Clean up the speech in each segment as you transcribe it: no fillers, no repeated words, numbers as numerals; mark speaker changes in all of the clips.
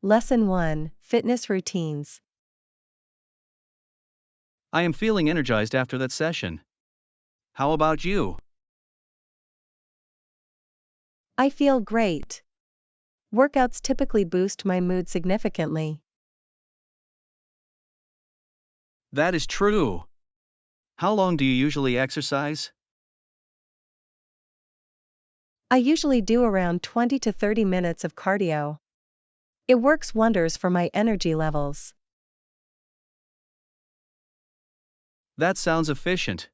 Speaker 1: Lesson 1, Fitness Routines.
Speaker 2: I am feeling energized after that session. How about you?
Speaker 1: I feel great. Workouts typically boost my mood significantly.
Speaker 2: That is true. How long do you usually exercise?
Speaker 1: I usually do around 20 to 30 minutes of cardio. It works wonders for my energy levels.
Speaker 2: That sounds efficient.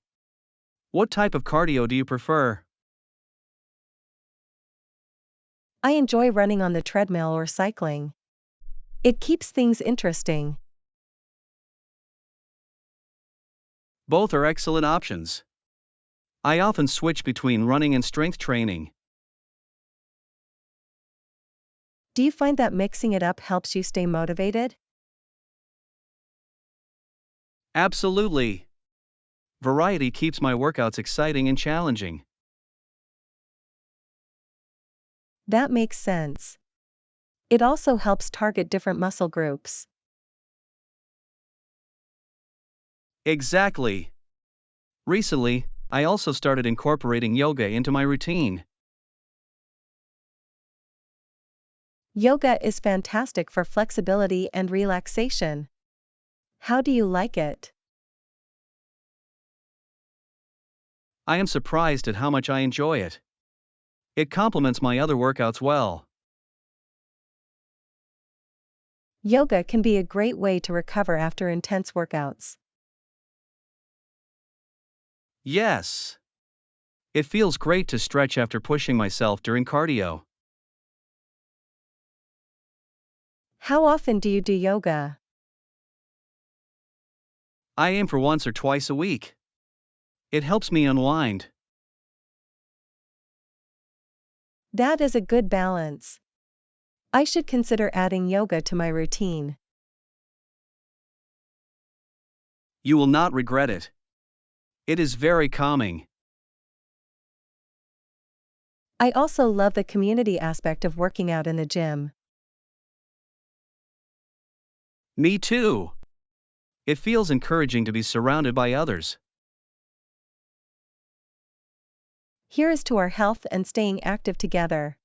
Speaker 2: What type of cardio do you prefer?
Speaker 1: I enjoy running on the treadmill or cycling. It keeps things interesting.
Speaker 2: Both are excellent options. I often switch between running and strength training.
Speaker 1: Do you find that mixing it up helps you stay motivated?
Speaker 2: Absolutely. Variety keeps my workouts exciting and challenging.
Speaker 1: That makes sense. It also helps target different muscle groups.
Speaker 2: Exactly. Recently, I also started incorporating yoga into my routine.
Speaker 1: Yoga is fantastic for flexibility and relaxation. How do you like it?
Speaker 2: I am surprised at how much I enjoy it. It complements my other workouts well.
Speaker 1: Yoga can be a great way to recover after intense workouts.
Speaker 2: Yes. It feels great to stretch after pushing myself during cardio.
Speaker 1: How often do you do yoga?
Speaker 2: I aim for once or twice a week. It helps me unwind.
Speaker 1: That is a good balance. I should consider adding yoga to my routine.
Speaker 2: You will not regret it. It is very calming.
Speaker 1: I also love the community aspect of working out in the gym.
Speaker 2: Me too. It feels encouraging to be surrounded by others.
Speaker 1: Here is to our health and staying active together.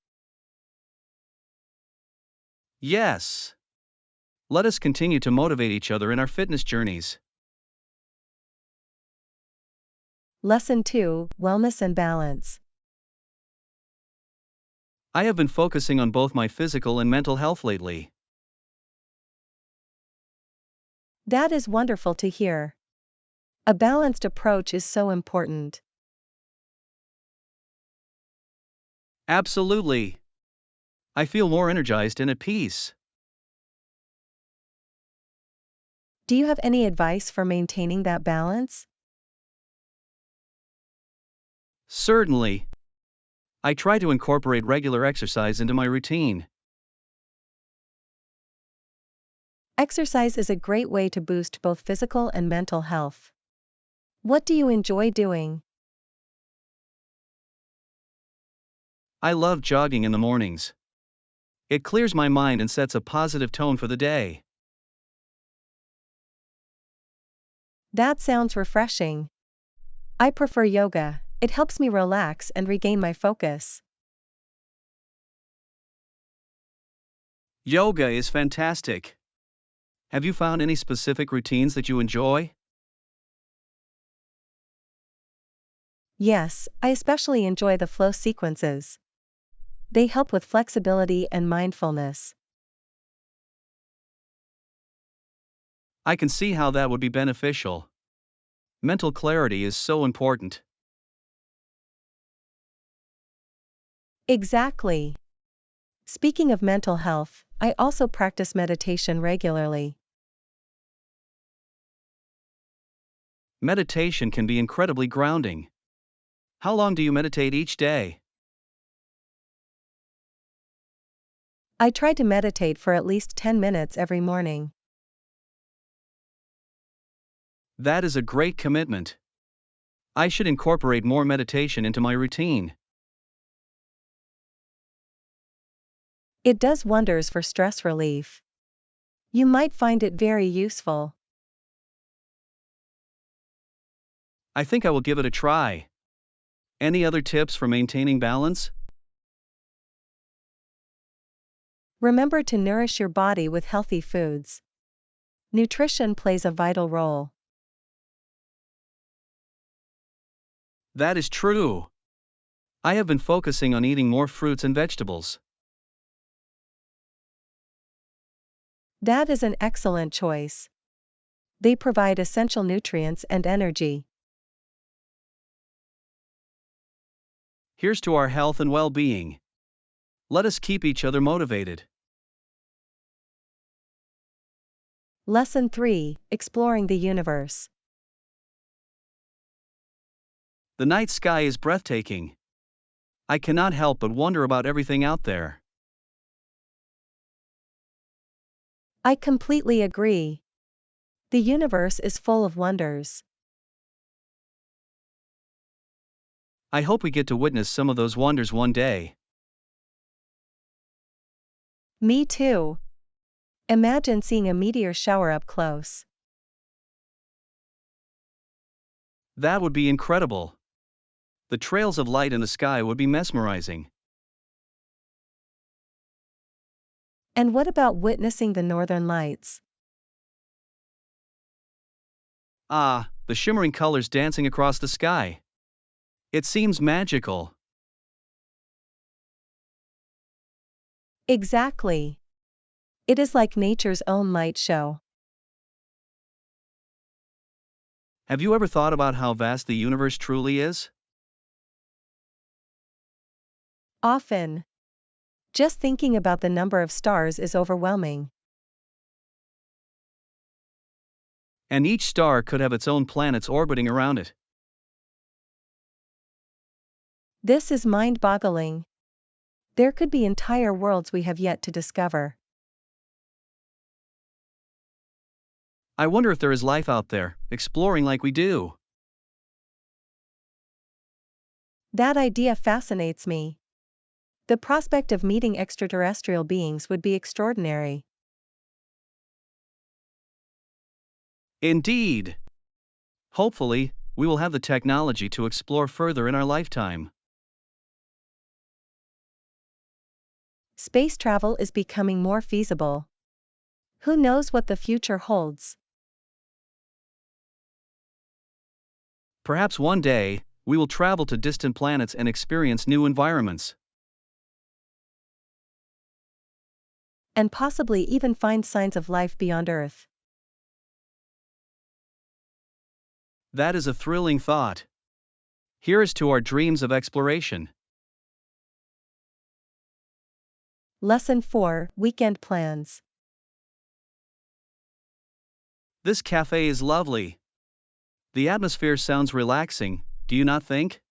Speaker 2: Yes. Let us continue to motivate each other in our fitness journeys.
Speaker 1: Lesson 2, Wellness and Balance.
Speaker 2: I have been focusing on both my physical and mental health lately.
Speaker 1: That is wonderful to hear. A balanced approach is so important.
Speaker 2: Absolutely. I feel more energized and at peace.
Speaker 1: Do you have any advice for maintaining that balance?
Speaker 2: Certainly. I try to incorporate regular exercise into my routine.
Speaker 1: Exercise is a great way to boost both physical and mental health. What do you enjoy doing?
Speaker 2: I love jogging in the mornings. It clears my mind and sets a positive tone for the day.
Speaker 1: That sounds refreshing. I prefer yoga. It helps me relax and regain my focus.
Speaker 2: Yoga is fantastic. Have you found any specific routines that you enjoy?
Speaker 1: Yes, I especially enjoy the flow sequences. They help with flexibility and mindfulness.
Speaker 2: I can see how that would be beneficial. Mental clarity is so important.
Speaker 1: Exactly. Speaking of mental health, I also practice meditation regularly.
Speaker 2: Meditation can be incredibly grounding. How long do you meditate each day?
Speaker 1: I try to meditate for at least 10 minutes every morning.
Speaker 2: That is a great commitment. I should incorporate more meditation into my routine.
Speaker 1: It does wonders for stress relief. You might find it very useful.
Speaker 2: I think I will give it a try. Any other tips for maintaining balance?
Speaker 1: Remember to nourish your body with healthy foods. Nutrition plays a vital role.
Speaker 2: That is true. I have been focusing on eating more fruits and vegetables.
Speaker 1: That is an excellent choice. They provide essential nutrients and energy.
Speaker 2: Here's to our health and well-being. Let us keep each other motivated.
Speaker 1: Lesson 3: Exploring the Universe.
Speaker 2: The night sky is breathtaking. I cannot help but wonder about everything out there.
Speaker 1: I completely agree. The universe is full of wonders.
Speaker 2: I hope we get to witness some of those wonders one day.
Speaker 1: Me too. Imagine seeing a meteor shower up close.
Speaker 2: That would be incredible. The trails of light in the sky would be mesmerizing.
Speaker 1: And what about witnessing the northern lights?
Speaker 2: Ah, the shimmering colors dancing across the sky. It seems magical.
Speaker 1: Exactly. It is like nature's own light show.
Speaker 2: Have you ever thought about how vast the universe truly is?
Speaker 1: Often. Just thinking about the number of stars is overwhelming.
Speaker 2: And each star could have its own planets orbiting around it.
Speaker 1: This is mind-boggling. There could be entire worlds we have yet to discover.
Speaker 2: I wonder if there is life out there, exploring like we do.
Speaker 1: That idea fascinates me. The prospect of meeting extraterrestrial beings would be extraordinary.
Speaker 2: Indeed. Hopefully, we will have the technology to explore further in our lifetime.
Speaker 1: Space travel is becoming more feasible. Who knows what the future holds?
Speaker 2: Perhaps one day, we will travel to distant planets and experience new environments.
Speaker 1: And possibly even find signs of life beyond Earth.
Speaker 2: That is a thrilling thought. Here is to our dreams of exploration.
Speaker 1: Lesson 4: Weekend Plans.
Speaker 2: This cafe is lovely. The atmosphere sounds relaxing, do you not think?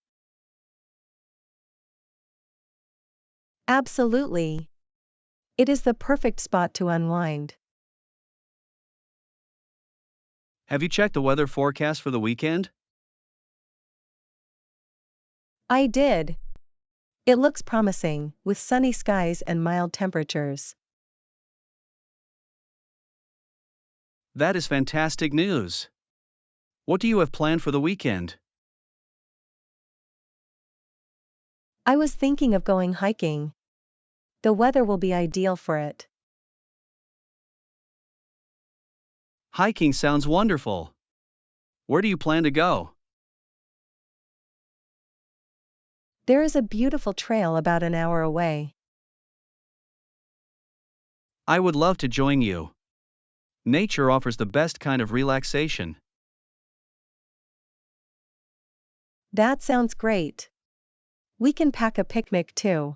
Speaker 1: Absolutely. It is the perfect spot to unwind.
Speaker 2: Have you checked the weather forecast for the weekend?
Speaker 1: I did. It looks promising, with sunny skies and mild temperatures.
Speaker 2: That is fantastic news. What do you have planned for the weekend?
Speaker 1: I was thinking of going hiking. The weather will be ideal for it.
Speaker 2: Hiking sounds wonderful. Where do you plan to go?
Speaker 1: There is a beautiful trail about an hour away.
Speaker 2: I would love to join you. Nature offers the best kind of relaxation.
Speaker 1: That sounds great. We can pack a picnic too.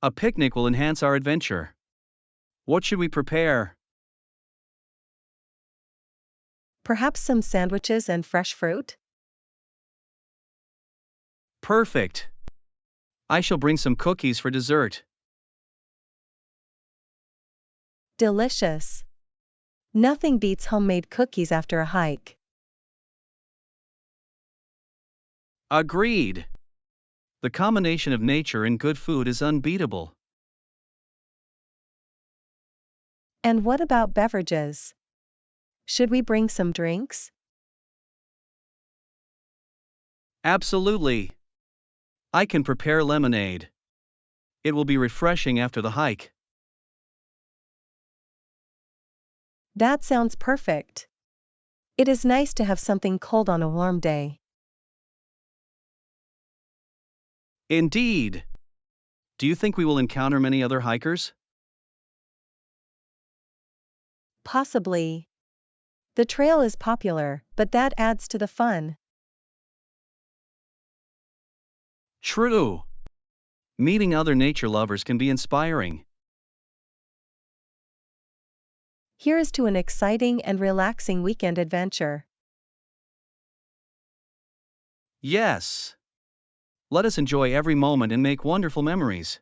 Speaker 2: A picnic will enhance our adventure. What should we prepare?
Speaker 1: Perhaps some sandwiches and fresh fruit?
Speaker 2: Perfect. I shall bring some cookies for dessert.
Speaker 1: Delicious. Nothing beats homemade cookies after a hike.
Speaker 2: Agreed. The combination of nature and good food is unbeatable.
Speaker 1: And what about beverages? Should we bring some drinks?
Speaker 2: Absolutely. I can prepare lemonade. It will be refreshing after the hike.
Speaker 1: That sounds perfect. It is nice to have something cold on a warm day.
Speaker 2: Indeed. Do you think we will encounter many other hikers?
Speaker 1: Possibly. The trail is popular, but that adds to the fun.
Speaker 2: True. Meeting other nature lovers can be inspiring.
Speaker 1: Here is to an exciting and relaxing weekend adventure.
Speaker 2: Yes. Let us enjoy every moment and make wonderful memories.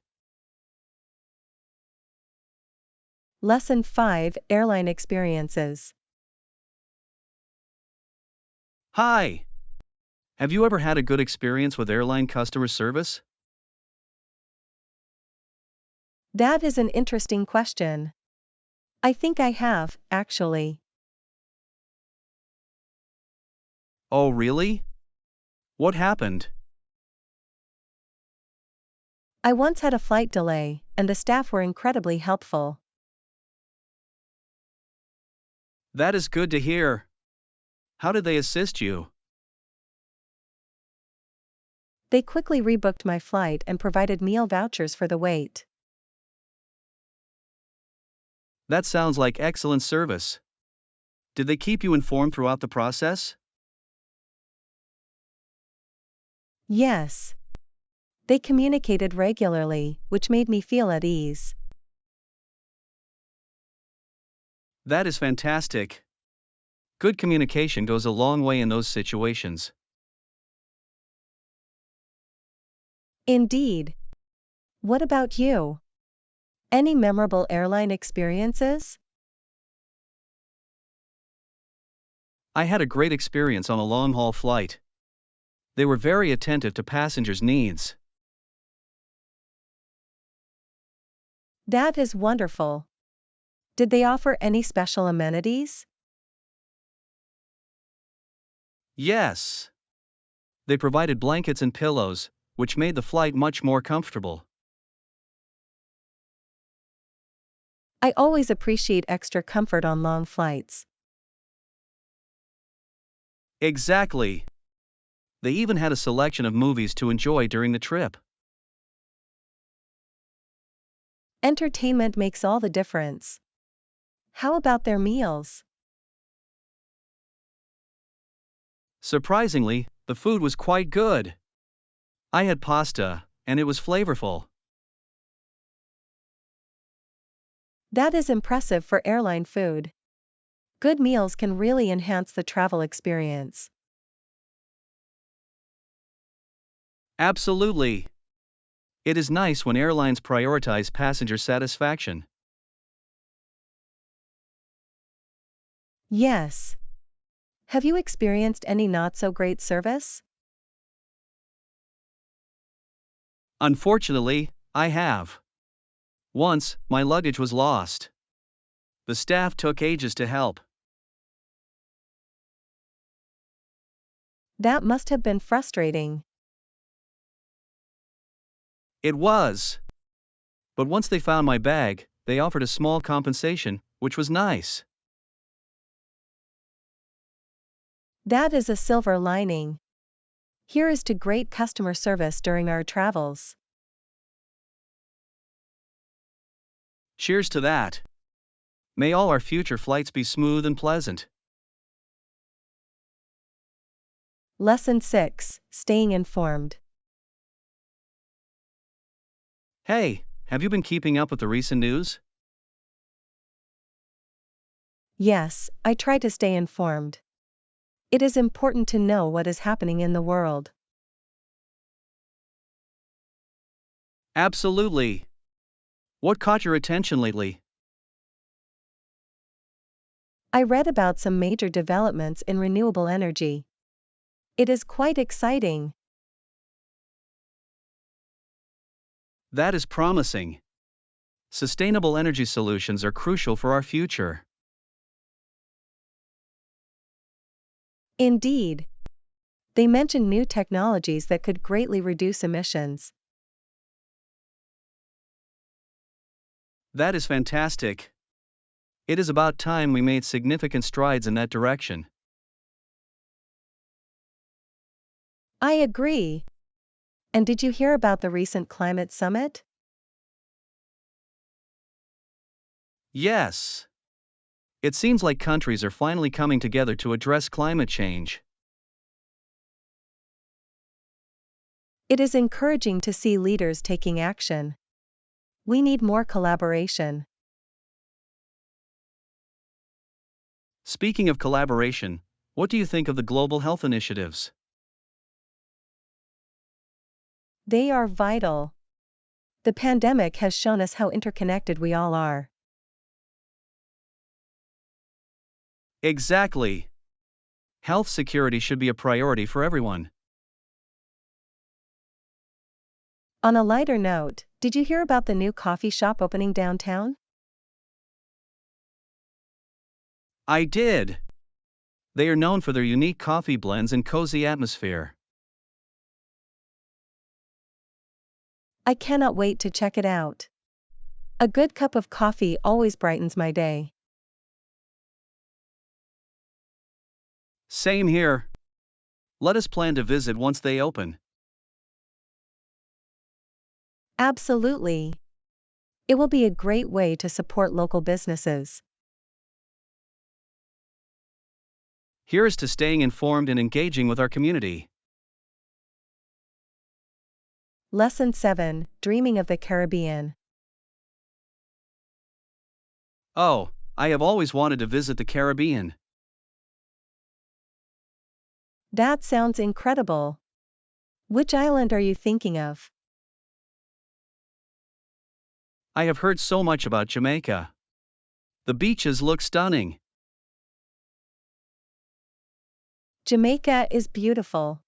Speaker 1: Lesson 5: Airline Experiences.
Speaker 2: Hi. Have you ever had a good experience with airline customer service?
Speaker 1: That is an interesting question. I think I have, actually.
Speaker 2: Oh, really? What happened?
Speaker 1: I once had a flight delay, and the staff were incredibly helpful.
Speaker 2: That is good to hear. How did they assist you?
Speaker 1: They quickly rebooked my flight and provided meal vouchers for the wait.
Speaker 2: That sounds like excellent service. Did they keep you informed throughout the process?
Speaker 1: Yes. They communicated regularly, which made me feel at ease.
Speaker 2: That is fantastic. Good communication goes a long way in those situations.
Speaker 1: Indeed. What about you? Any memorable airline experiences?
Speaker 2: I had a great experience on a long haul flight. They were very attentive to passengers' needs.
Speaker 1: That is wonderful. Did they offer any special amenities?
Speaker 2: Yes. They provided blankets and pillows, which made the flight much more comfortable.
Speaker 1: I always appreciate extra comfort on long flights.
Speaker 2: Exactly. They even had a selection of movies to enjoy during the trip.
Speaker 1: Entertainment makes all the difference. How about their meals?
Speaker 2: Surprisingly, the food was quite good. I had pasta, and it was flavorful.
Speaker 1: That is impressive for airline food. Good meals can really enhance the travel experience.
Speaker 2: Absolutely. It is nice when airlines prioritize passenger satisfaction.
Speaker 1: Yes. Have you experienced any not so great service?
Speaker 2: Unfortunately, I have. Once, my luggage was lost. The staff took ages to help.
Speaker 1: That must have been frustrating.
Speaker 2: It was. But once they found my bag, they offered a small compensation, which was nice.
Speaker 1: That is a silver lining. Here is to great customer service during our travels.
Speaker 2: Cheers to that. May all our future flights be smooth and pleasant.
Speaker 1: Lesson 6: Staying informed.
Speaker 2: Hey, have you been keeping up with the recent news?
Speaker 1: Yes, I try to stay informed. It is important to know what is happening in the world.
Speaker 2: Absolutely. What caught your attention lately?
Speaker 1: I read about some major developments in renewable energy. It is quite exciting.
Speaker 2: That is promising. Sustainable energy solutions are crucial for our future.
Speaker 1: Indeed. They mention new technologies that could greatly reduce emissions.
Speaker 2: That is fantastic. It is about time we made significant strides in that direction.
Speaker 1: I agree. And did you hear about the recent climate summit?
Speaker 2: Yes. It seems like countries are finally coming together to address climate change.
Speaker 1: It is encouraging to see leaders taking action. We need more collaboration.
Speaker 2: Speaking of collaboration, what do you think of the global health initiatives?
Speaker 1: They are vital. The pandemic has shown us how interconnected we all are.
Speaker 2: Exactly. Health security should be a priority for everyone.
Speaker 1: On a lighter note, did you hear about the new coffee shop opening downtown?
Speaker 2: I did. They are known for their unique coffee blends and cozy atmosphere.
Speaker 1: I cannot wait to check it out. A good cup of coffee always brightens my day.
Speaker 2: Same here. Let us plan to visit once they open.
Speaker 1: Absolutely. It will be a great way to support local businesses.
Speaker 2: Here's to staying informed and engaging with our community.
Speaker 1: Lesson 7, Dreaming of the Caribbean.
Speaker 2: Oh, I have always wanted to visit the Caribbean.
Speaker 1: That sounds incredible. Which island are you thinking of?
Speaker 2: I have heard so much about Jamaica. The beaches look stunning.
Speaker 1: Jamaica is beautiful.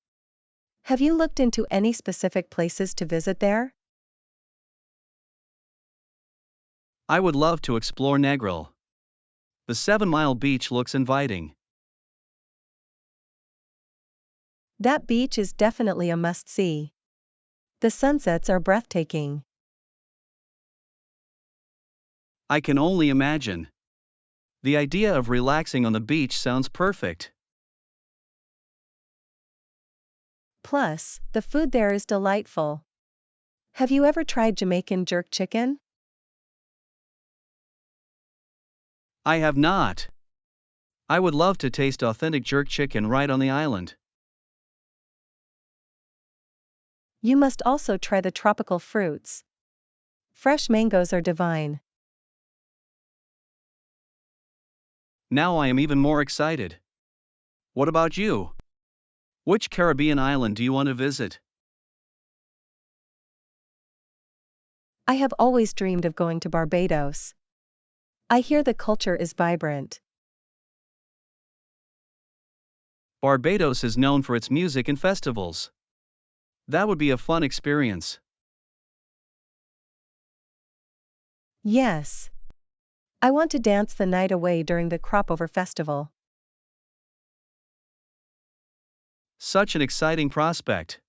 Speaker 1: Have you looked into any specific places to visit there?
Speaker 2: I would love to explore Negril. The 7 Mile beach looks inviting.
Speaker 1: That beach is definitely a must-see. The sunsets are breathtaking.
Speaker 2: I can only imagine. The idea of relaxing on the beach sounds perfect.
Speaker 1: Plus, the food there is delightful. Have you ever tried Jamaican jerk chicken?
Speaker 2: I have not. I would love to taste authentic jerk chicken right on the island.
Speaker 1: You must also try the tropical fruits. Fresh mangoes are divine.
Speaker 2: Now I am even more excited. What about you? Which Caribbean island do you want to visit?
Speaker 1: I have always dreamed of going to Barbados. I hear the culture is vibrant.
Speaker 2: Barbados is known for its music and festivals. That would be a fun experience.
Speaker 1: Yes. I want to dance the night away during the Cropover festival.
Speaker 2: Such an exciting prospect.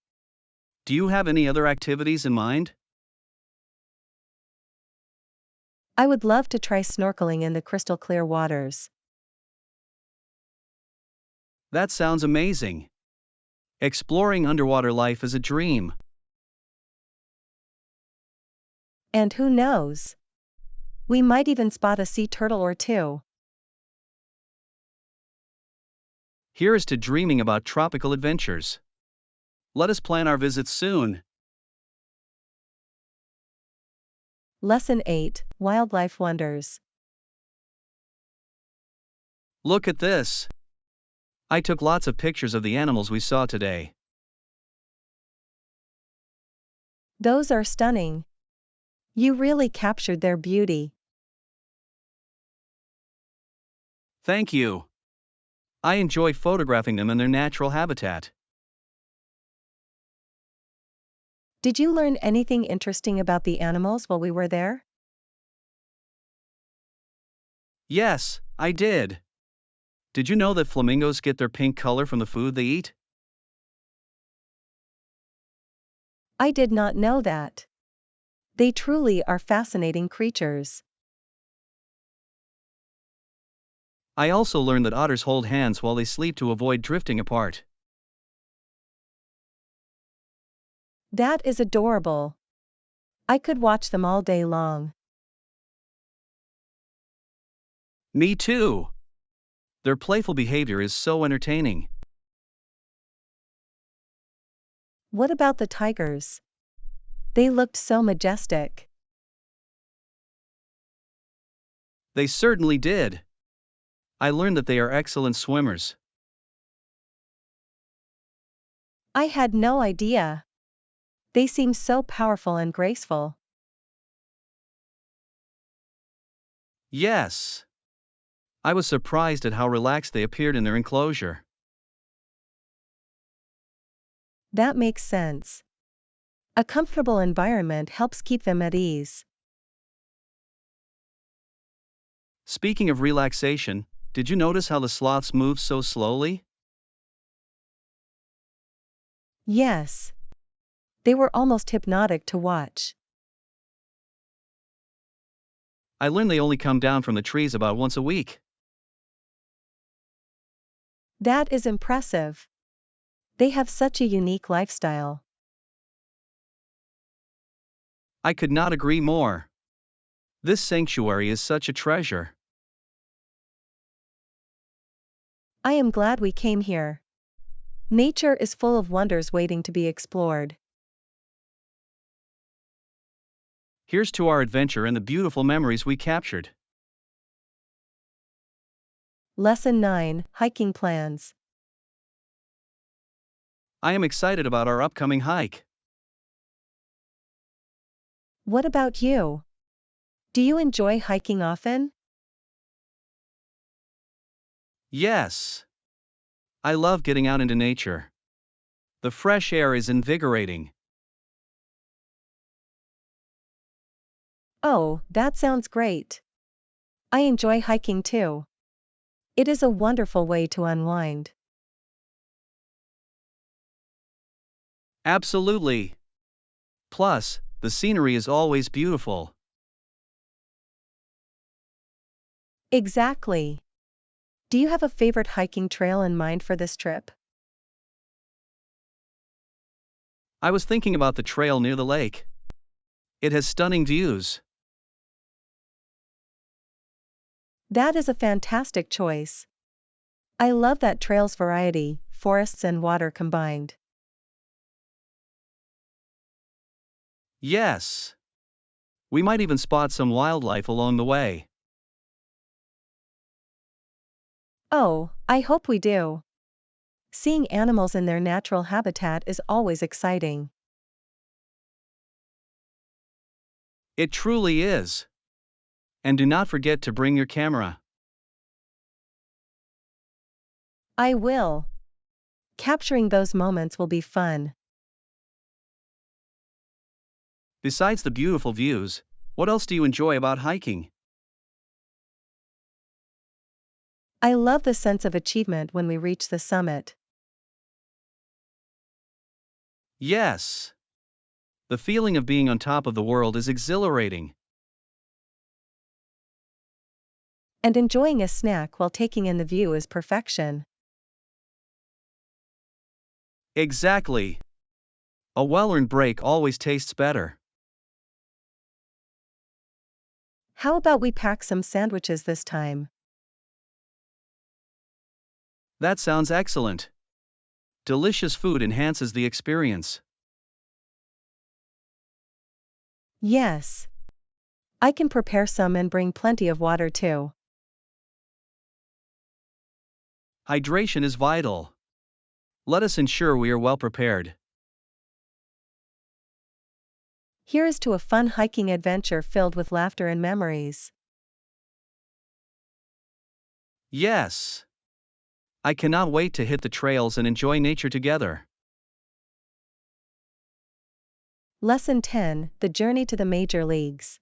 Speaker 2: Do you have any other activities in mind?
Speaker 1: I would love to try snorkeling in the crystal clear waters.
Speaker 2: That sounds amazing. Exploring underwater life is a dream.
Speaker 1: And who knows? We might even spot a sea turtle or two.
Speaker 2: Here's to dreaming about tropical adventures. Let us plan our visits soon.
Speaker 1: Lesson 8, Wildlife Wonders.
Speaker 2: Look at this. I took lots of pictures of the animals we saw today.
Speaker 1: Those are stunning. You really captured their beauty.
Speaker 2: Thank you. I enjoy photographing them in their natural habitat.
Speaker 1: Did you learn anything interesting about the animals while we were there?
Speaker 2: Yes, I did. Did you know that flamingos get their pink color from the food they eat?
Speaker 1: I did not know that. They truly are fascinating creatures.
Speaker 2: I also learned that otters hold hands while they sleep to avoid drifting apart.
Speaker 1: That is adorable. I could watch them all day long.
Speaker 2: Me too. Their playful behavior is so entertaining.
Speaker 1: What about the tigers? They looked so majestic.
Speaker 2: They certainly did. I learned that they are excellent swimmers.
Speaker 1: I had no idea. They seem so powerful and graceful.
Speaker 2: Yes. I was surprised at how relaxed they appeared in their enclosure.
Speaker 1: That makes sense. A comfortable environment helps keep them at ease.
Speaker 2: Speaking of relaxation, did you notice how the sloths move so slowly?
Speaker 1: Yes. They were almost hypnotic to watch.
Speaker 2: I learned they only come down from the trees about once a week.
Speaker 1: That is impressive. They have such a unique lifestyle.
Speaker 2: I could not agree more. This sanctuary is such a treasure.
Speaker 1: I am glad we came here. Nature is full of wonders waiting to be explored.
Speaker 2: Here's to our adventure and the beautiful memories we captured.
Speaker 1: Lesson 9: Hiking Plans.
Speaker 2: I am excited about our upcoming hike.
Speaker 1: What about you? Do you enjoy hiking often?
Speaker 2: Yes. I love getting out into nature. The fresh air is invigorating.
Speaker 1: Oh, that sounds great. I enjoy hiking too. It is a wonderful way to unwind.
Speaker 2: Absolutely. Plus, the scenery is always beautiful.
Speaker 1: Exactly. Do you have a favorite hiking trail in mind for this trip?
Speaker 2: I was thinking about the trail near the lake. It has stunning views.
Speaker 1: That is a fantastic choice. I love that trail's variety, forests and water combined.
Speaker 2: Yes. We might even spot some wildlife along the way.
Speaker 1: Oh, I hope we do. Seeing animals in their natural habitat is always exciting.
Speaker 2: It truly is. And do not forget to bring your camera.
Speaker 1: I will. Capturing those moments will be fun.
Speaker 2: Besides the beautiful views, what else do you enjoy about hiking?
Speaker 1: I love the sense of achievement when we reach the summit.
Speaker 2: Yes. The feeling of being on top of the world is exhilarating.
Speaker 1: And enjoying a snack while taking in the view is perfection.
Speaker 2: Exactly. A well-earned break always tastes better.
Speaker 1: How about we pack some sandwiches this time?
Speaker 2: That sounds excellent. Delicious food enhances the experience.
Speaker 1: Yes. I can prepare some and bring plenty of water too.
Speaker 2: Hydration is vital. Let us ensure we are well prepared.
Speaker 1: Here is to a fun hiking adventure filled with laughter and memories.
Speaker 2: Yes. I cannot wait to hit the trails and enjoy nature together.
Speaker 1: Lesson 10, The Journey to the Major Leagues.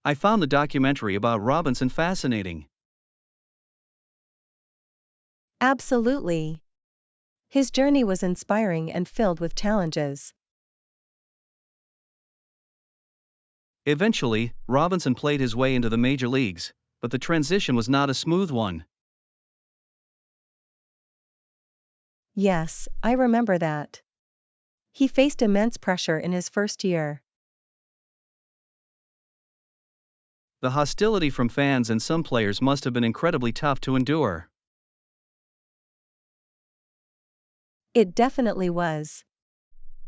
Speaker 2: I found the documentary about Robinson fascinating.
Speaker 1: Absolutely. His journey was inspiring and filled with challenges.
Speaker 2: Eventually, Robinson played his way into the major leagues, but the transition was not a smooth one.
Speaker 1: Yes, I remember that. He faced immense pressure in his first year.
Speaker 2: The hostility from fans and some players must have been incredibly tough to endure.
Speaker 1: It definitely was.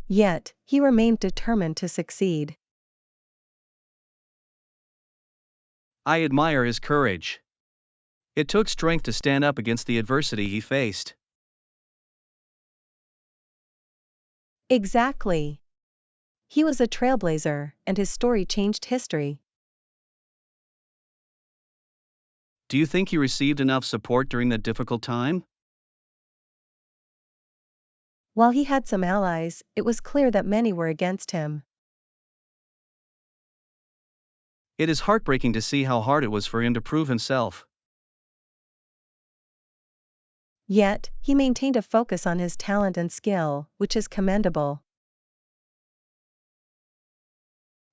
Speaker 1: Yet, he remained determined to succeed.
Speaker 2: I admire his courage. It took strength to stand up against the adversity he faced.
Speaker 1: Exactly. He was a trailblazer, and his story changed history.
Speaker 2: Do you think he received enough support during that difficult time?
Speaker 1: While he had some allies, it was clear that many were against him.
Speaker 2: It is heartbreaking to see how hard it was for him to prove himself.
Speaker 1: Yet, he maintained a focus on his talent and skill, which is commendable.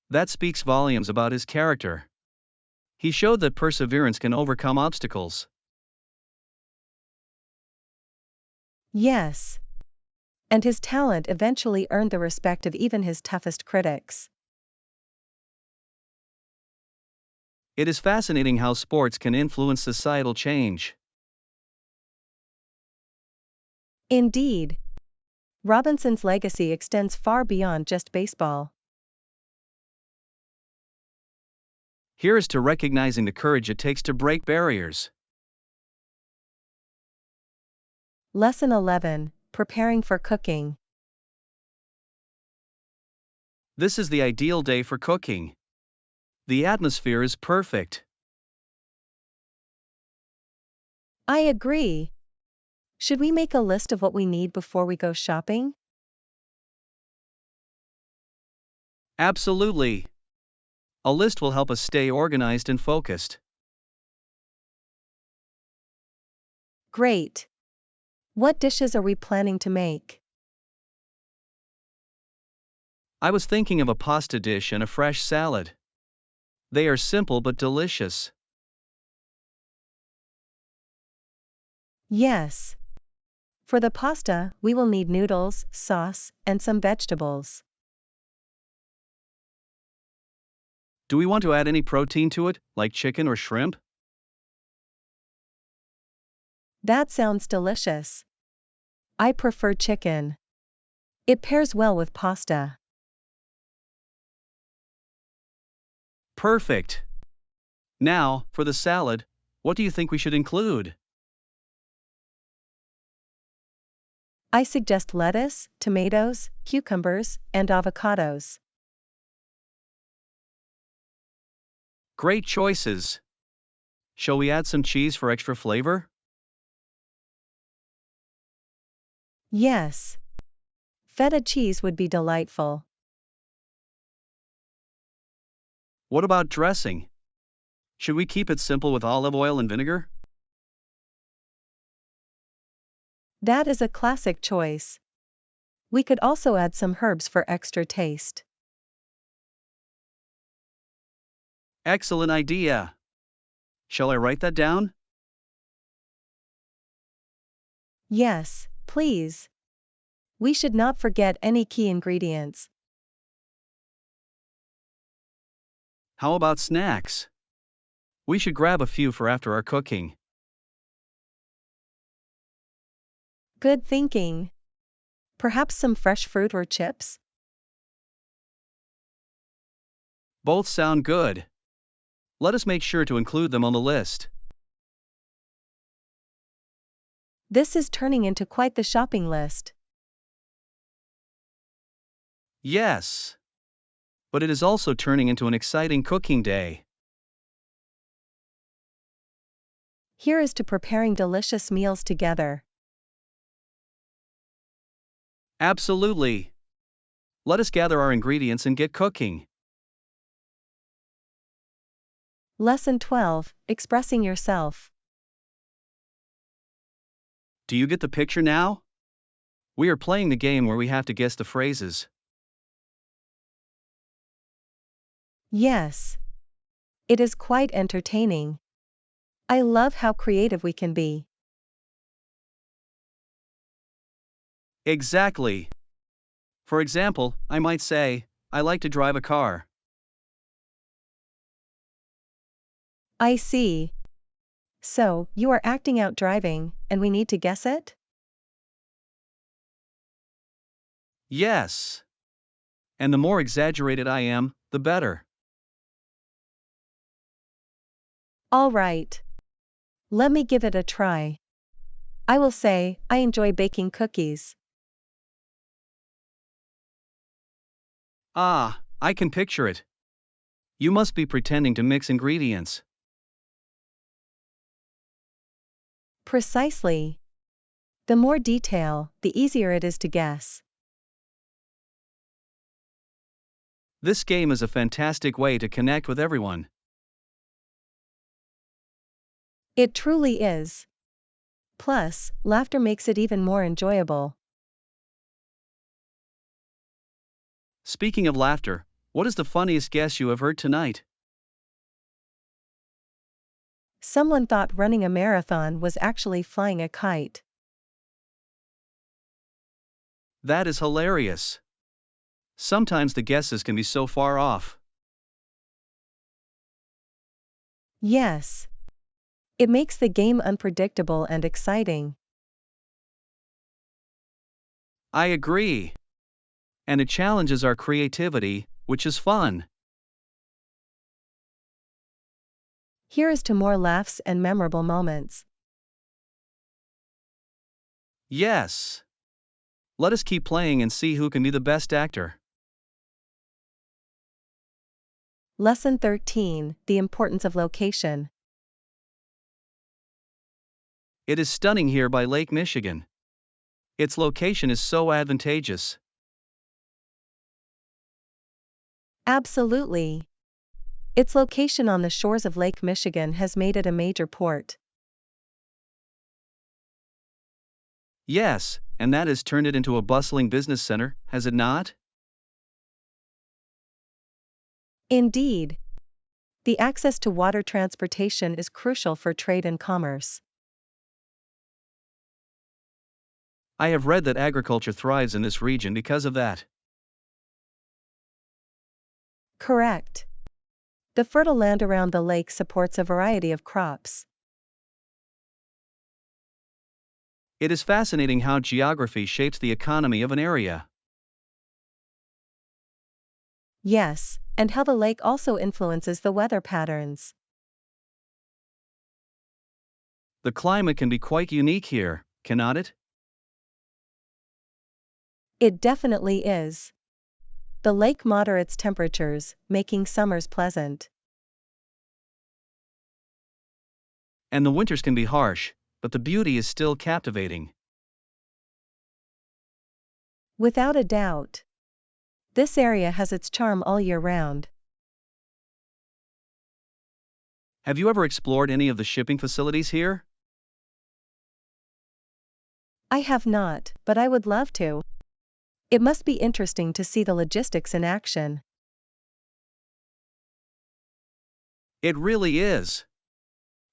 Speaker 2: That speaks volumes about his character. He showed that perseverance can overcome obstacles.
Speaker 1: Yes. And his talent eventually earned the respect of even his toughest critics.
Speaker 2: It is fascinating how sports can influence societal change.
Speaker 1: Indeed. Robinson's legacy extends far beyond just baseball.
Speaker 2: Here is to recognizing the courage it takes to break barriers.
Speaker 1: Lesson 11, Preparing for Cooking.
Speaker 2: This is the ideal day for cooking. The atmosphere is perfect.
Speaker 1: I agree. Should we make a list of what we need before we go shopping?
Speaker 2: Absolutely. A list will help us stay organized and focused.
Speaker 1: Great. What dishes are we planning to make?
Speaker 2: I was thinking of a pasta dish and a fresh salad. They are simple but delicious.
Speaker 1: Yes. For the pasta, we will need noodles, sauce, and some vegetables.
Speaker 2: Do we want to add any protein to it, like chicken or shrimp?
Speaker 1: That sounds delicious. I prefer chicken. It pairs well with pasta.
Speaker 2: Perfect. Now, for the salad, what do you think we should include?
Speaker 1: I suggest lettuce, tomatoes, cucumbers, and avocados.
Speaker 2: Great choices. Shall we add some cheese for extra flavor?
Speaker 1: Yes. Feta cheese would be delightful.
Speaker 2: What about dressing? Should we keep it simple with olive oil and vinegar?
Speaker 1: That is a classic choice. We could also add some herbs for extra taste.
Speaker 2: Excellent idea. Shall I write that down?
Speaker 1: Yes, please. We should not forget any key ingredients.
Speaker 2: How about snacks? We should grab a few for after our cooking.
Speaker 1: Good thinking. Perhaps some fresh fruit or chips?
Speaker 2: Both sound good. Let us make sure to include them on the list.
Speaker 1: This is turning into quite the shopping list.
Speaker 2: Yes. But it is also turning into an exciting cooking day.
Speaker 1: Here is to preparing delicious meals together.
Speaker 2: Absolutely. Let us gather our ingredients and get cooking.
Speaker 1: Lesson 12, Expressing Yourself.
Speaker 2: Do you get the picture now? We are playing the game where we have to guess the phrases.
Speaker 1: Yes. It is quite entertaining. I love how creative we can be.
Speaker 2: Exactly. For example, I might say, I like to drive a car.
Speaker 1: I see. So, you are acting out driving, and we need to guess it?
Speaker 2: Yes. And the more exaggerated I am, the better.
Speaker 1: All right. Let me give it a try. I will say, I enjoy baking cookies.
Speaker 2: Ah, I can picture it. You must be pretending to mix ingredients.
Speaker 1: Precisely. The more detail, the easier it is to guess.
Speaker 2: This game is a fantastic way to connect with everyone.
Speaker 1: It truly is. Plus, laughter makes it even more enjoyable.
Speaker 2: Speaking of laughter, what is the funniest guess you have heard tonight?
Speaker 1: Someone thought running a marathon was actually flying a kite.
Speaker 2: That is hilarious. Sometimes the guesses can be so far off.
Speaker 1: Yes. It makes the game unpredictable and exciting.
Speaker 2: I agree. And it challenges our creativity, which is fun.
Speaker 1: Here is to more laughs and memorable moments.
Speaker 2: Yes. Let us keep playing and see who can be the best actor.
Speaker 1: Lesson 13, The Importance of Location.
Speaker 2: It is stunning here by Lake Michigan. Its location is so advantageous.
Speaker 1: Absolutely. Its location on the shores of Lake Michigan has made it a major port.
Speaker 2: Yes, and that has turned it into a bustling business center, has it not?
Speaker 1: Indeed. The access to water transportation is crucial for trade and commerce.
Speaker 2: I have read that agriculture thrives in this region because of that.
Speaker 1: Correct. The fertile land around the lake supports a variety of crops.
Speaker 2: It is fascinating how geography shapes the economy of an area.
Speaker 1: Yes, and how the lake also influences the weather patterns.
Speaker 2: The climate can be quite unique here, cannot it?
Speaker 1: It definitely is. The lake moderates temperatures, making summers pleasant.
Speaker 2: And the winters can be harsh, but the beauty is still captivating.
Speaker 1: Without a doubt. This area has its charm all year round.
Speaker 2: Have you ever explored any of the shipping facilities here?
Speaker 1: I have not, but I would love to. It must be interesting to see the logistics in action.
Speaker 2: It really is.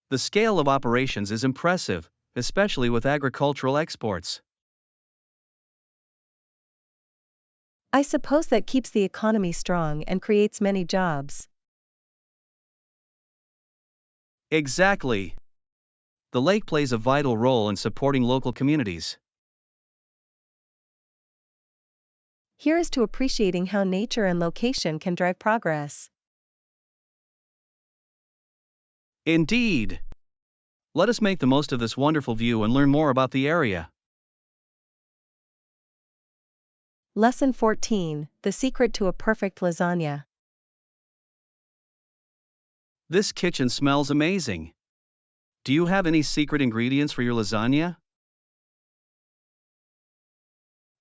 Speaker 2: The scale of operations is impressive, especially with agricultural exports.
Speaker 1: I suppose that keeps the economy strong and creates many jobs.
Speaker 2: Exactly. The lake plays a vital role in supporting local communities.
Speaker 1: Here is to appreciating how nature and location can drive progress.
Speaker 2: Indeed. Let us make the most of this wonderful view and learn more about the area.
Speaker 1: Lesson 14, The Secret to a Perfect Lasagna.
Speaker 2: This kitchen smells amazing. Do you have any secret ingredients for your lasagna?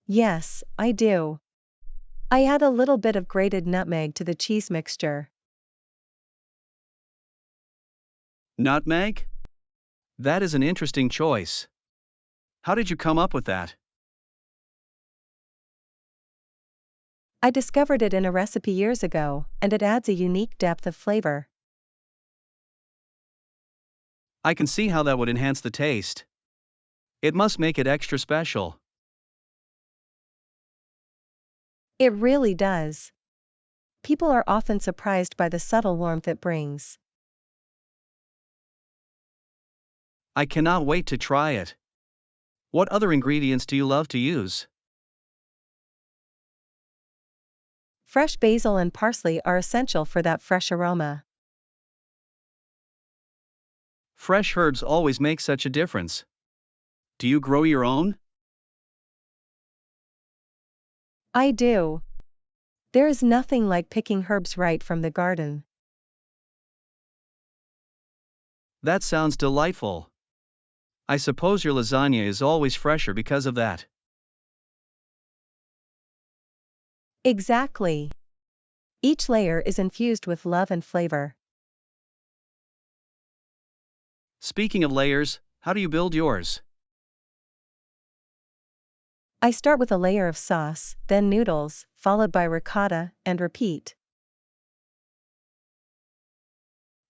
Speaker 1: Yes, I do. I add a little bit of grated nutmeg to the cheese mixture.
Speaker 2: Nutmeg? That is an interesting choice. How did you come up with that?
Speaker 1: I discovered it in a recipe years ago, and it adds a unique depth of flavor.
Speaker 2: I can see how that would enhance the taste. It must make it extra special.
Speaker 1: It really does. People are often surprised by the subtle warmth it brings.
Speaker 2: I cannot wait to try it. What other ingredients do you love to use?
Speaker 1: Fresh basil and parsley are essential for that fresh aroma.
Speaker 2: Fresh herbs always make such a difference. Do you grow your own?
Speaker 1: I do. There is nothing like picking herbs right from the garden.
Speaker 2: That sounds delightful. I suppose your lasagna is always fresher because of that.
Speaker 1: Exactly. Each layer is infused with love and flavor.
Speaker 2: Speaking of layers, how do you build yours?
Speaker 1: I start with a layer of sauce, then noodles, followed by ricotta, and repeat.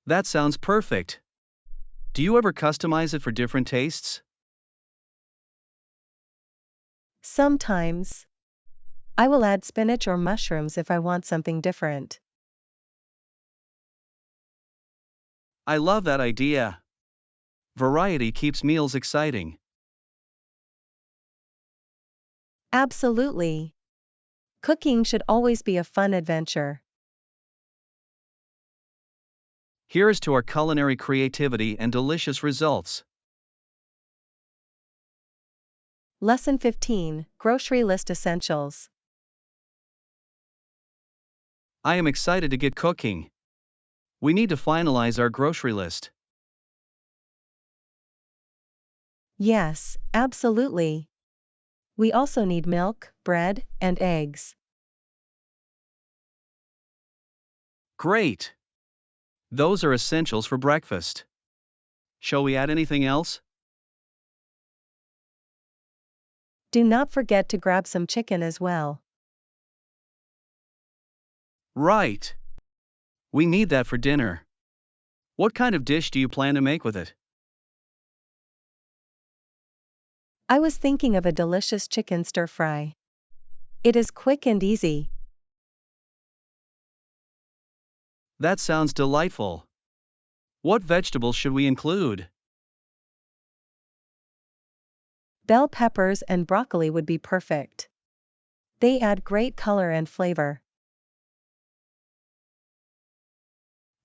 Speaker 2: That sounds perfect. Do you ever customize it for different tastes?
Speaker 1: Sometimes, I will add spinach or mushrooms if I want something different.
Speaker 2: I love that idea. Variety keeps meals exciting.
Speaker 1: Absolutely. Cooking should always be a fun adventure.
Speaker 2: Here's to our culinary creativity and delicious results.
Speaker 1: Lesson 15, Grocery List Essentials.
Speaker 2: I am excited to get cooking. We need to finalize our grocery list.
Speaker 1: Yes, absolutely. We also need milk, bread, and eggs.
Speaker 2: Great! Those are essentials for breakfast. Shall we add anything else?
Speaker 1: Do not forget to grab some chicken as well.
Speaker 2: Right! We need that for dinner. What kind of dish do you plan to make with it?
Speaker 1: I was thinking of a delicious chicken stir-fry. It is quick and easy.
Speaker 2: That sounds delightful. What vegetables should we include?
Speaker 1: Bell peppers and broccoli would be perfect. They add great color and flavor.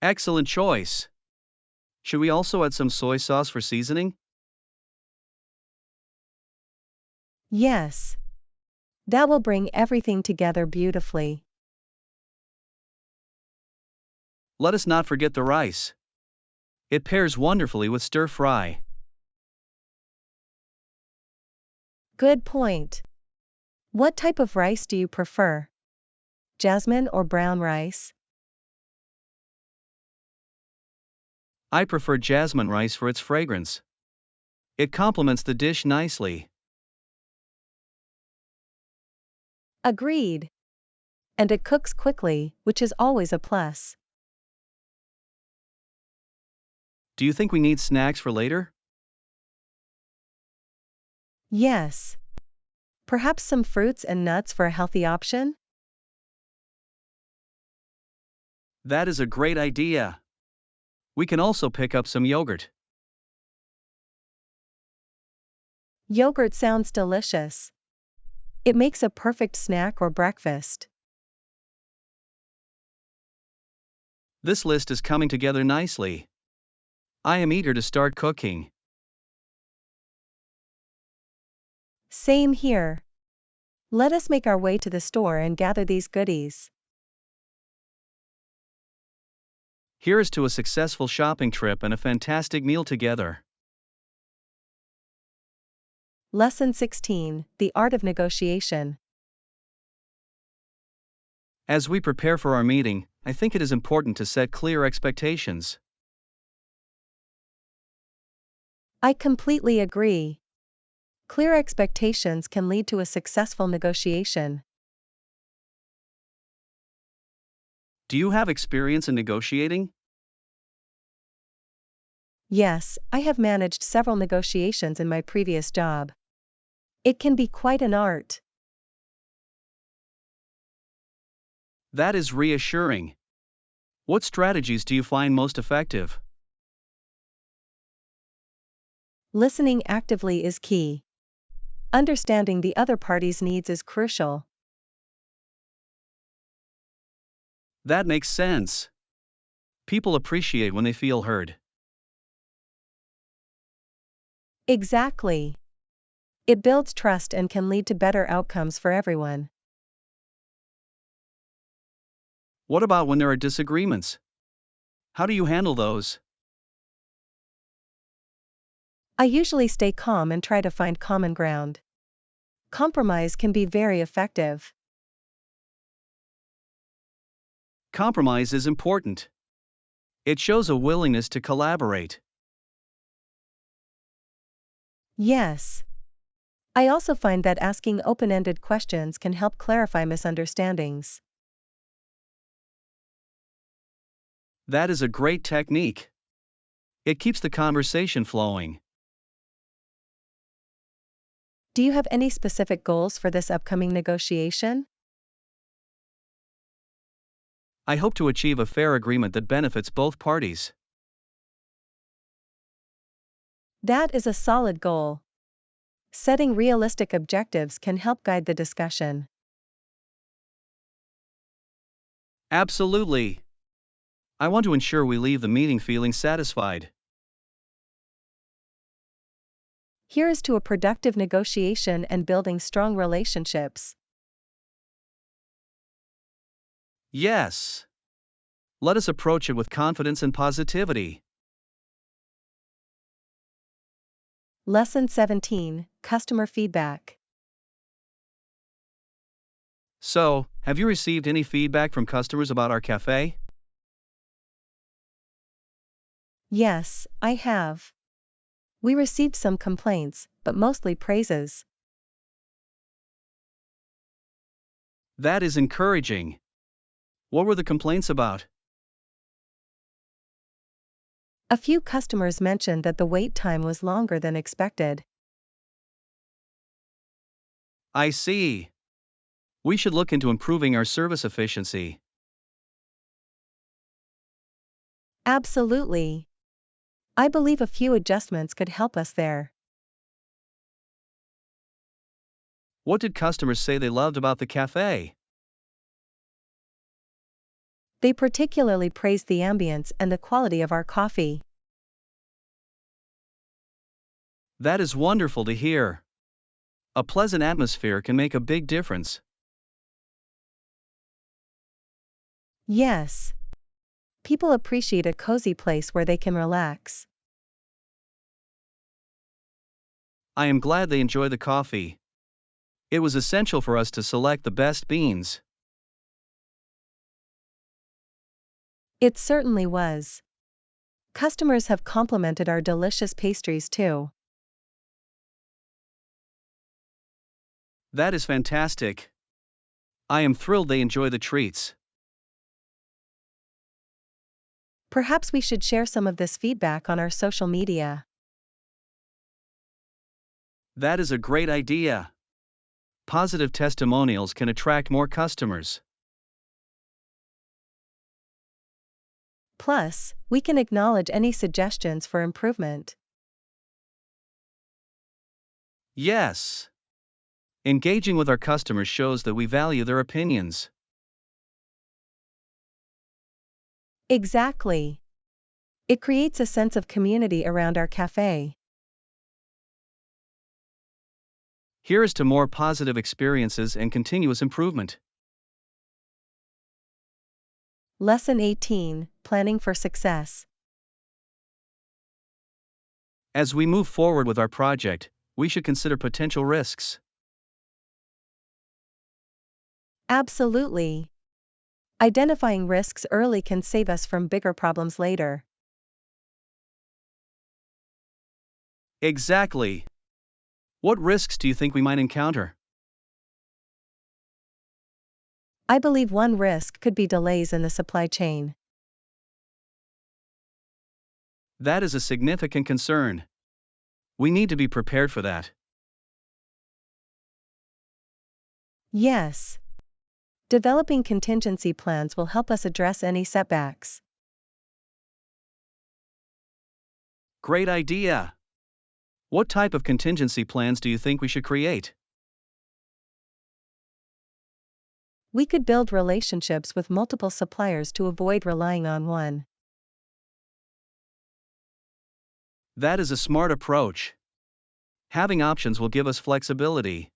Speaker 2: Excellent choice. Should we also add some soy sauce for seasoning?
Speaker 1: Yes. That will bring everything together beautifully.
Speaker 2: Let us not forget the rice. It pairs wonderfully with stir fry.
Speaker 1: Good point. What type of rice do you prefer? Jasmine or brown rice?
Speaker 2: I prefer jasmine rice for its fragrance. It complements the dish nicely.
Speaker 1: Agreed. And it cooks quickly, which is always a plus.
Speaker 2: Do you think we need snacks for later?
Speaker 1: Yes. Perhaps some fruits and nuts for a healthy option?
Speaker 2: That is a great idea. We can also pick up some yogurt.
Speaker 1: Yogurt sounds delicious. It makes a perfect snack or breakfast.
Speaker 2: This list is coming together nicely. I am eager to start cooking.
Speaker 1: Same here. Let us make our way to the store and gather these goodies.
Speaker 2: Here's to a successful shopping trip and a fantastic meal together.
Speaker 1: Lesson 16, The Art of Negotiation.
Speaker 2: As we prepare for our meeting, I think it is important to set clear expectations.
Speaker 1: I completely agree. Clear expectations can lead to a successful negotiation.
Speaker 2: Do you have experience in negotiating?
Speaker 1: Yes, I have managed several negotiations in my previous job. It can be quite an art.
Speaker 2: That is reassuring. What strategies do you find most effective?
Speaker 1: Listening actively is key. Understanding the other party's needs is crucial.
Speaker 2: That makes sense. People appreciate when they feel heard.
Speaker 1: Exactly. It builds trust and can lead to better outcomes for everyone.
Speaker 2: What about when there are disagreements? How do you handle those?
Speaker 1: I usually stay calm and try to find common ground. Compromise can be very effective.
Speaker 2: Compromise is important. It shows a willingness to collaborate.
Speaker 1: Yes. I also find that asking open-ended questions can help clarify misunderstandings.
Speaker 2: That is a great technique. It keeps the conversation flowing.
Speaker 1: Do you have any specific goals for this upcoming negotiation?
Speaker 2: I hope to achieve a fair agreement that benefits both parties.
Speaker 1: That is a solid goal. Setting realistic objectives can help guide the discussion.
Speaker 2: Absolutely. I want to ensure we leave the meeting feeling satisfied.
Speaker 1: Here is to a productive negotiation and building strong relationships.
Speaker 2: Yes. Let us approach it with confidence and positivity.
Speaker 1: Lesson 17, Customer Feedback.
Speaker 2: So, have you received any feedback from customers about our cafe?
Speaker 1: Yes, I have. We received some complaints, but mostly praises.
Speaker 2: That is encouraging. What were the complaints about?
Speaker 1: A few customers mentioned that the wait time was longer than expected.
Speaker 2: I see. We should look into improving our service efficiency.
Speaker 1: Absolutely. I believe a few adjustments could help us there.
Speaker 2: What did customers say they loved about the cafe?
Speaker 1: They particularly praised the ambience and the quality of our coffee.
Speaker 2: That is wonderful to hear. A pleasant atmosphere can make a big difference.
Speaker 1: Yes. People appreciate a cozy place where they can relax.
Speaker 2: I am glad they enjoy the coffee. It was essential for us to select the best beans.
Speaker 1: It certainly was. Customers have complimented our delicious pastries too.
Speaker 2: That is fantastic. I am thrilled they enjoy the treats.
Speaker 1: Perhaps we should share some of this feedback on our social media.
Speaker 2: That is a great idea. Positive testimonials can attract more customers.
Speaker 1: Plus, we can acknowledge any suggestions for improvement.
Speaker 2: Yes. Engaging with our customers shows that we value their opinions.
Speaker 1: Exactly. It creates a sense of community around our cafe.
Speaker 2: Here is to more positive experiences and continuous improvement.
Speaker 1: Lesson 18, Planning for Success.
Speaker 2: As we move forward with our project, we should consider potential risks.
Speaker 1: Absolutely. Identifying risks early can save us from bigger problems later.
Speaker 2: Exactly. What risks do you think we might encounter?
Speaker 1: I believe one risk could be delays in the supply chain.
Speaker 2: That is a significant concern. We need to be prepared for that.
Speaker 1: Yes. Developing contingency plans will help us address any setbacks.
Speaker 2: Great idea. What type of contingency plans do you think we should create?
Speaker 1: We could build relationships with multiple suppliers to avoid relying on one.
Speaker 2: That is a smart approach. Having options will give us flexibility.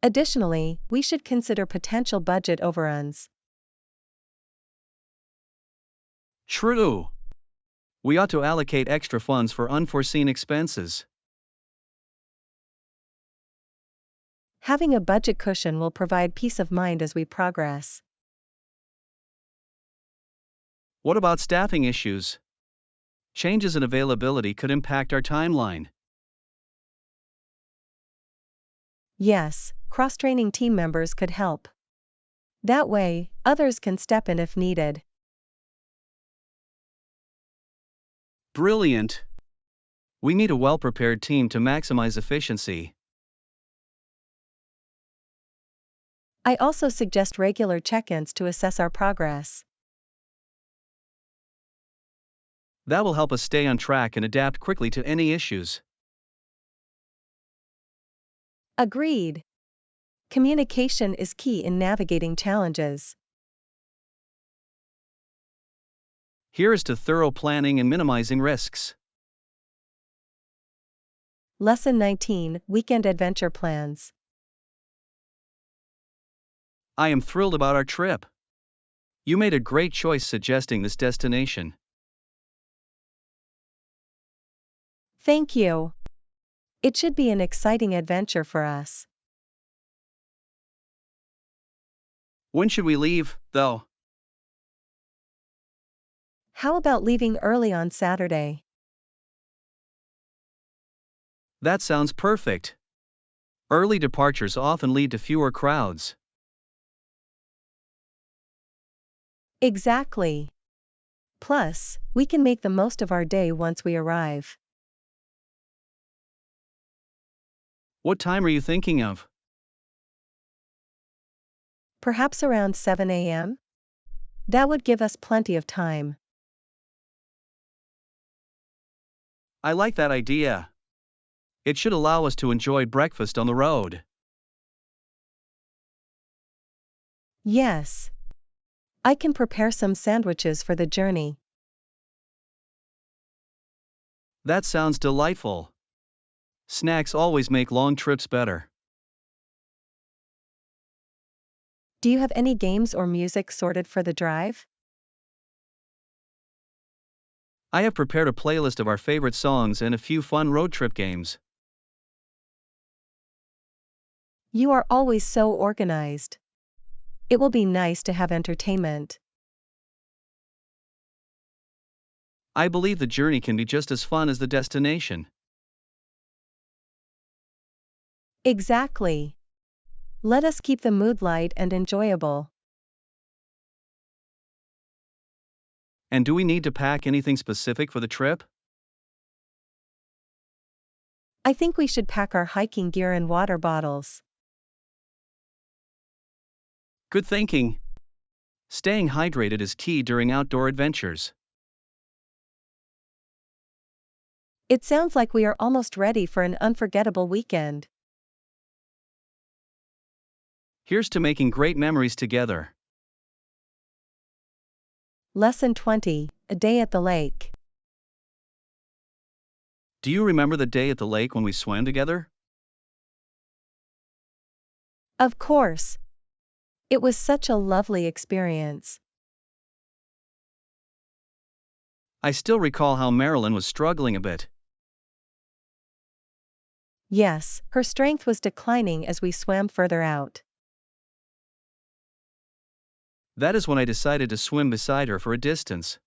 Speaker 1: Additionally, we should consider potential budget overruns.
Speaker 2: True. We ought to allocate extra funds for unforeseen expenses.
Speaker 1: Having a budget cushion will provide peace of mind as we progress.
Speaker 2: What about staffing issues? Changes in availability could impact our timeline.
Speaker 1: Yes, cross-training team members could help. That way, others can step in if needed.
Speaker 2: Brilliant. We need a well-prepared team to maximize efficiency.
Speaker 1: I also suggest regular check-ins to assess our progress.
Speaker 2: That will help us stay on track and adapt quickly to any issues.
Speaker 1: Agreed. Communication is key in navigating challenges.
Speaker 2: Here is to thorough planning and minimizing risks.
Speaker 1: Lesson 19: Weekend Adventure Plans.
Speaker 2: I am thrilled about our trip. You made a great choice suggesting this destination.
Speaker 1: Thank you. It should be an exciting adventure for us.
Speaker 2: When should we leave, though?
Speaker 1: How about leaving early on Saturday?
Speaker 2: That sounds perfect. Early departures often lead to fewer crowds.
Speaker 1: Exactly. Plus, we can make the most of our day once we arrive.
Speaker 2: What time are you thinking of?
Speaker 1: Perhaps around 7 a.m.? That would give us plenty of time.
Speaker 2: I like that idea. It should allow us to enjoy breakfast on the road.
Speaker 1: Yes. I can prepare some sandwiches for the journey.
Speaker 2: That sounds delightful. Snacks always make long trips better.
Speaker 1: Do you have any games or music sorted for the drive?
Speaker 2: I have prepared a playlist of our favorite songs and a few fun road trip games.
Speaker 1: You are always so organized. It will be nice to have entertainment.
Speaker 2: I believe the journey can be just as fun as the destination.
Speaker 1: Exactly. Let us keep the mood light and enjoyable.
Speaker 2: And do we need to pack anything specific for the trip?
Speaker 1: I think we should pack our hiking gear and water bottles.
Speaker 2: Good thinking. Staying hydrated is key during outdoor adventures.
Speaker 1: It sounds like we are almost ready for an unforgettable weekend.
Speaker 2: Here's to making great memories together.
Speaker 1: Lesson 20: A Day at the Lake.
Speaker 2: Do you remember the day at the lake when we swam together?
Speaker 1: Of course. It was such a lovely experience.
Speaker 2: I still recall how Marilyn was struggling a bit.
Speaker 1: Yes, her strength was declining as we swam further out.
Speaker 2: That is when I decided to swim beside her for a distance.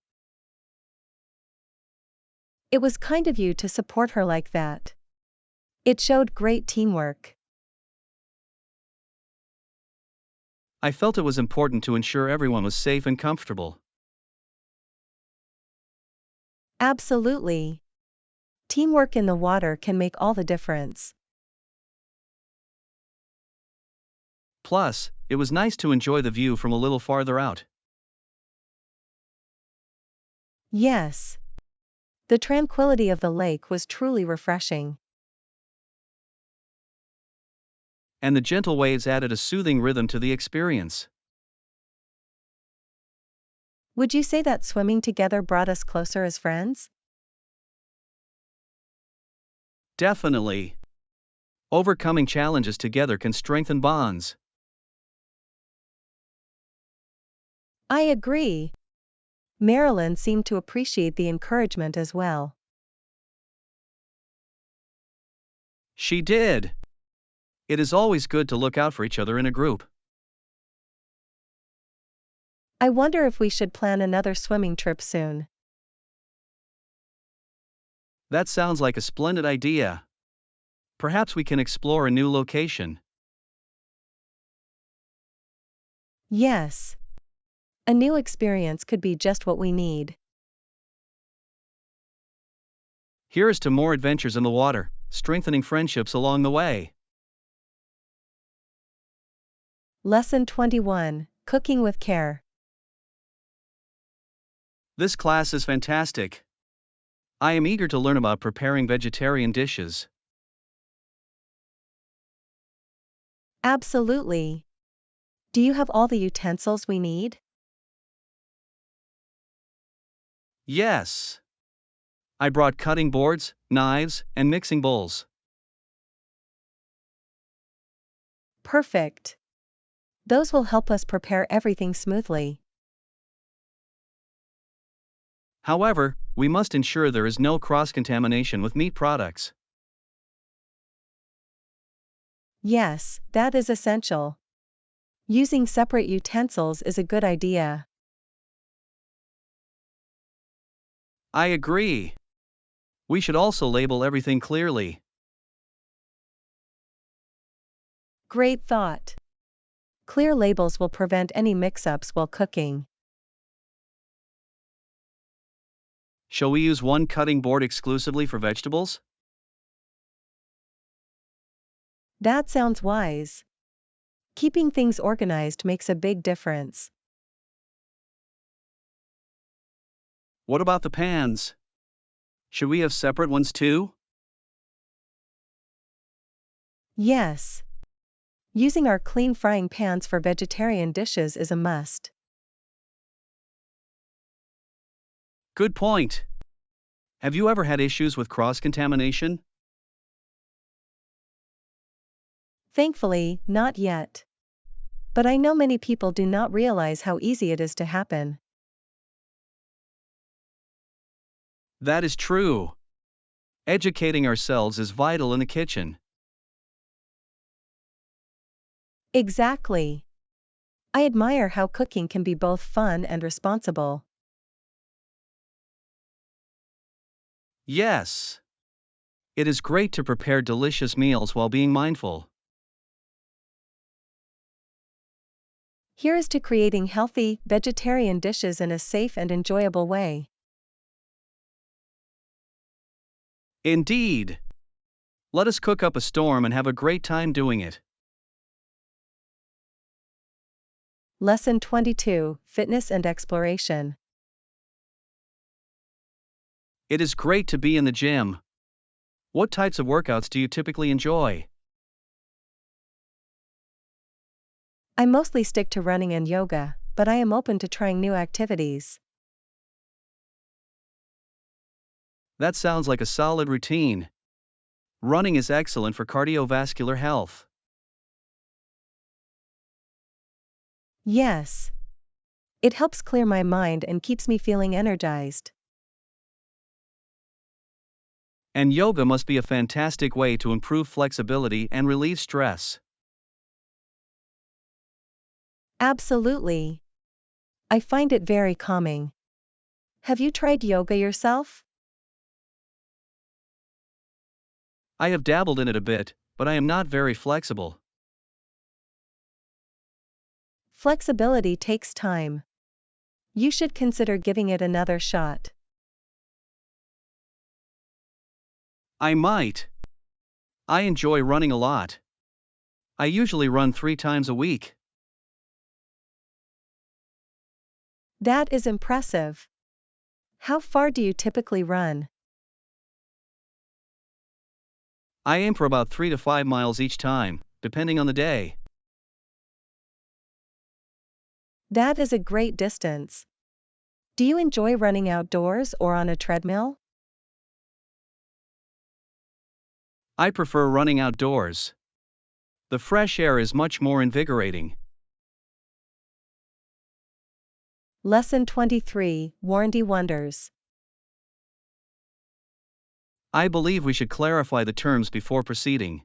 Speaker 1: It was kind of you to support her like that. It showed great teamwork.
Speaker 2: I felt it was important to ensure everyone was safe and comfortable.
Speaker 1: Absolutely. Teamwork in the water can make all the difference.
Speaker 2: Plus, it was nice to enjoy the view from a little farther out.
Speaker 1: Yes. The tranquility of the lake was truly refreshing.
Speaker 2: And the gentle waves added a soothing rhythm to the experience.
Speaker 1: Would you say that swimming together brought us closer as friends?
Speaker 2: Definitely. Overcoming challenges together can strengthen bonds.
Speaker 1: I agree. Marilyn seemed to appreciate the encouragement as well.
Speaker 2: She did. It is always good to look out for each other in a group.
Speaker 1: I wonder if we should plan another swimming trip soon.
Speaker 2: That sounds like a splendid idea. Perhaps we can explore a new location.
Speaker 1: Yes. A new experience could be just what we need.
Speaker 2: Here's to more adventures in the water, strengthening friendships along the way.
Speaker 1: Lesson 21, Cooking with Care.
Speaker 2: This class is fantastic. I am eager to learn about preparing vegetarian dishes.
Speaker 1: Absolutely. Do you have all the utensils we need?
Speaker 2: Yes. I brought cutting boards, knives, and mixing bowls.
Speaker 1: Perfect. Those will help us prepare everything smoothly.
Speaker 2: However, we must ensure there is no cross-contamination with meat products.
Speaker 1: Yes, that is essential. Using separate utensils is a good idea.
Speaker 2: I agree. We should also label everything clearly.
Speaker 1: Great thought. Clear labels will prevent any mix-ups while cooking.
Speaker 2: Shall we use one cutting board exclusively for vegetables?
Speaker 1: That sounds wise. Keeping things organized makes a big difference.
Speaker 2: What about the pans? Should we have separate ones too?
Speaker 1: Yes. Using our clean frying pans for vegetarian dishes is a must.
Speaker 2: Good point. Have you ever had issues with cross-contamination?
Speaker 1: Thankfully, not yet. But I know many people do not realize how easy it is to happen.
Speaker 2: That is true. Educating ourselves is vital in the kitchen.
Speaker 1: Exactly. I admire how cooking can be both fun and responsible.
Speaker 2: Yes. It is great to prepare delicious meals while being mindful.
Speaker 1: Here's to creating healthy, vegetarian dishes in a safe and enjoyable way.
Speaker 2: Indeed. Let us cook up a storm and have a great time doing it.
Speaker 1: Lesson 22, Fitness and Exploration.
Speaker 2: It is great to be in the gym. What types of workouts do you typically enjoy?
Speaker 1: I mostly stick to running and yoga, but I am open to trying new activities.
Speaker 2: That sounds like a solid routine. Running is excellent for cardiovascular health.
Speaker 1: Yes. It helps clear my mind and keeps me feeling energized.
Speaker 2: And yoga must be a fantastic way to improve flexibility and relieve stress.
Speaker 1: Absolutely. I find it very calming. Have you tried yoga yourself?
Speaker 2: I have dabbled in it a bit, but I am not very flexible.
Speaker 1: Flexibility takes time. You should consider giving it another shot.
Speaker 2: I might. I enjoy running a lot. I usually run 3 times a week.
Speaker 1: That is impressive. How far do you typically run?
Speaker 2: I aim for about 3 to 5 miles each time, depending on the day.
Speaker 1: That is a great distance. Do you enjoy running outdoors or on a treadmill?
Speaker 2: I prefer running outdoors. The fresh air is much more invigorating.
Speaker 1: Lesson 23, Warranty Wonders.
Speaker 2: I believe we should clarify the terms before proceeding.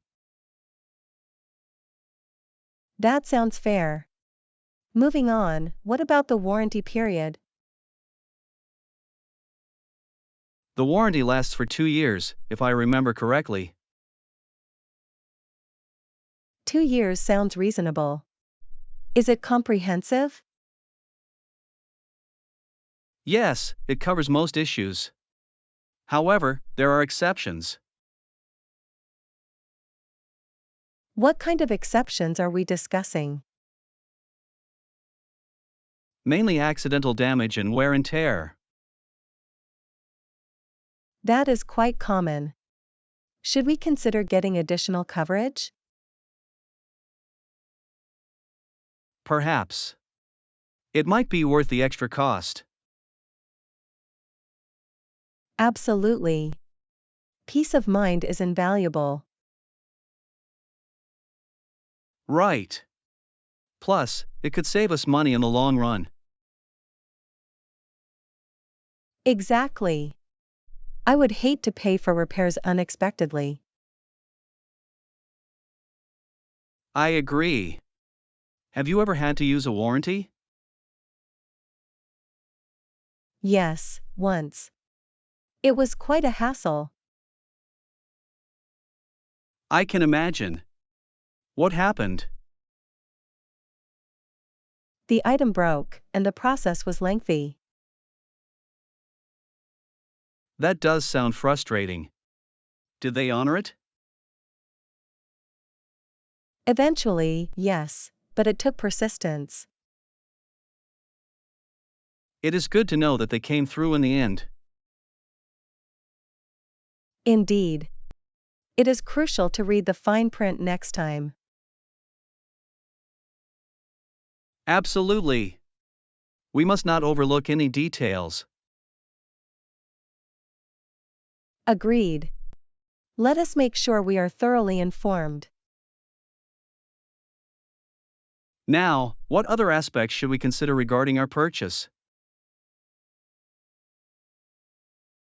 Speaker 1: That sounds fair. Moving on, what about the warranty period?
Speaker 2: The warranty lasts for 2 years, if I remember correctly.
Speaker 1: 2 years sounds reasonable. Is it comprehensive?
Speaker 2: Yes, it covers most issues. However, there are exceptions.
Speaker 1: What kind of exceptions are we discussing?
Speaker 2: Mainly accidental damage and wear and tear.
Speaker 1: That is quite common. Should we consider getting additional coverage?
Speaker 2: Perhaps. It might be worth the extra cost.
Speaker 1: Absolutely. Peace of mind is invaluable.
Speaker 2: Right. Plus, it could save us money in the long run.
Speaker 1: Exactly. I would hate to pay for repairs unexpectedly.
Speaker 2: I agree. Have you ever had to use a warranty?
Speaker 1: Yes, once. It was quite a hassle.
Speaker 2: I can imagine. What happened?
Speaker 1: The item broke, and the process was lengthy.
Speaker 2: That does sound frustrating. Did they honor it?
Speaker 1: Eventually, yes, but it took persistence.
Speaker 2: It is good to know that they came through in the end.
Speaker 1: Indeed. It is crucial to read the fine print next time.
Speaker 2: Absolutely. We must not overlook any details.
Speaker 1: Agreed. Let us make sure we are thoroughly informed.
Speaker 2: Now, what other aspects should we consider regarding our purchase?